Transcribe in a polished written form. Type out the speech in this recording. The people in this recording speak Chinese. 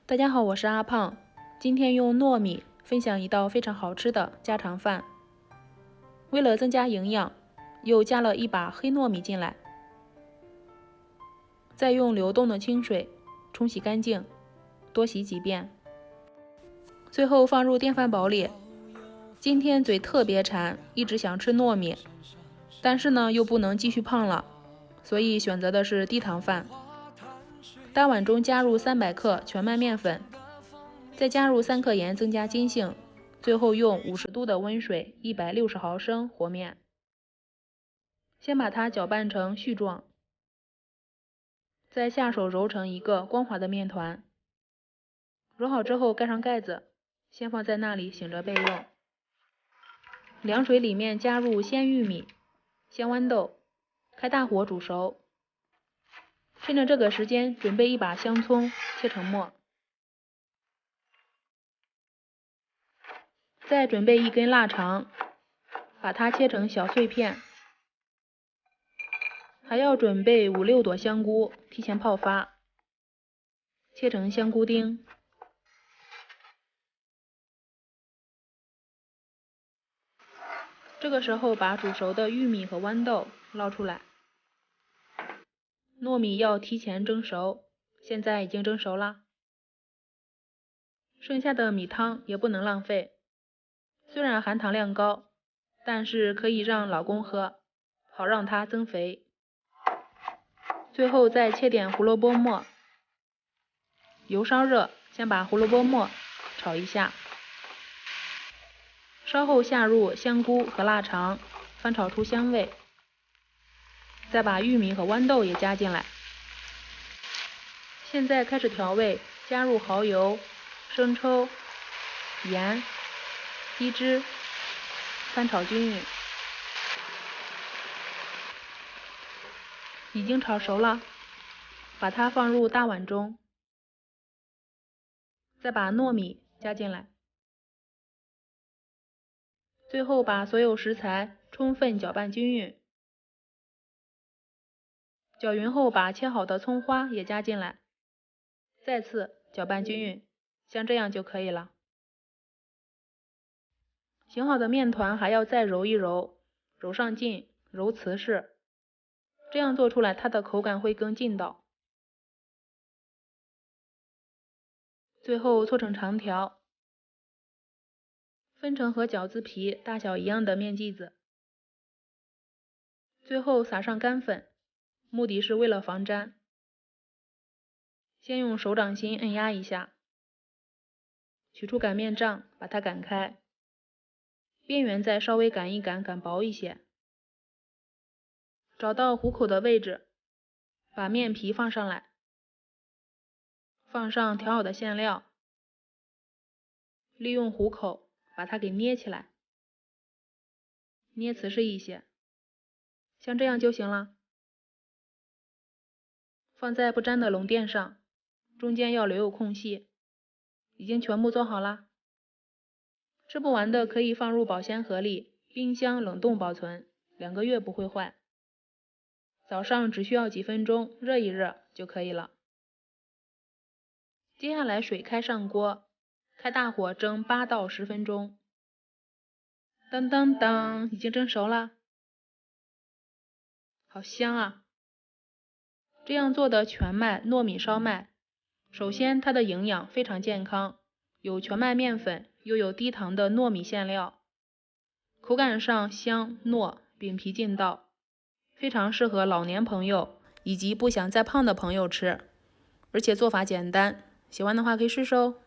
大家好，我是阿胖，今天用糯米分享一道非常好吃的家常饭。为了增加营养，又加了一把黑糯米进来，再用流动的清水冲洗干净，多洗几遍，最后放入电饭煲里。今天嘴特别馋，一直想吃糯米，但是呢又不能继续胖了，所以选择的是低糖饭。大碗中加入300克全麦面粉，再加入3克盐增加筋性，最后用50度的温水160毫升和面。先把它搅拌成絮状，再下手揉成一个光滑的面团。揉好之后盖上盖子，先放在那里醒着备用。凉水里面加入鲜玉米、鲜豌豆，开大火煮熟。趁着这个时间，准备一把香葱切成末，再准备1根腊肠，把它切成小碎片，还要准备5、6朵香菇，提前泡发，切成香菇丁。这个时候把煮熟的玉米和豌豆捞出来，糯米要提前蒸熟，现在已经蒸熟了。剩下的米汤也不能浪费，虽然含糖量高，但是可以让老公喝，好让他增肥。最后再切点胡萝卜末，油烧热，先把胡萝卜末炒一下，稍后下入香菇和腊肠，翻炒出香味，再把玉米和豌豆也加进来。现在开始调味，加入蚝油、生抽、盐、鸡汁，翻炒均匀。已经炒熟了，把它放入大碗中，再把糯米加进来，最后把所有食材充分搅拌均匀。搅匀后，把切好的葱花也加进来，再次搅拌均匀，像这样就可以了。醒好的面团还要再揉一揉，揉上劲，揉瓷实，这样做出来它的口感会更劲道。最后搓成长条，分成和饺子皮大小一样的面剂子，最后撒上干粉，目的是为了防粘。先用手掌心按压一下，取出擀面杖，把它擀开，边缘再稍微擀一擀，擀薄一些。找到糊口的位置，把面皮放上来，放上调好的馅料，利用糊口把它给捏起来，捏瓷实一些，像这样就行了。放在不粘的笼垫上，中间要留有空隙。已经全部做好了，吃不完的可以放入保鲜盒里，冰箱冷冻保存，2个月不会坏。早上只需要几分钟热一热就可以了。接下来水开上锅，开大火蒸8到10分钟。当当当，已经蒸熟了，好香啊！这样做的全麦糯米烧麦，首先它的营养非常健康，有全麦面粉，又有低糖的糯米馅料，口感上香糯，饼皮劲道，非常适合老年朋友以及不想再胖的朋友吃，而且做法简单，喜欢的话可以试试哦。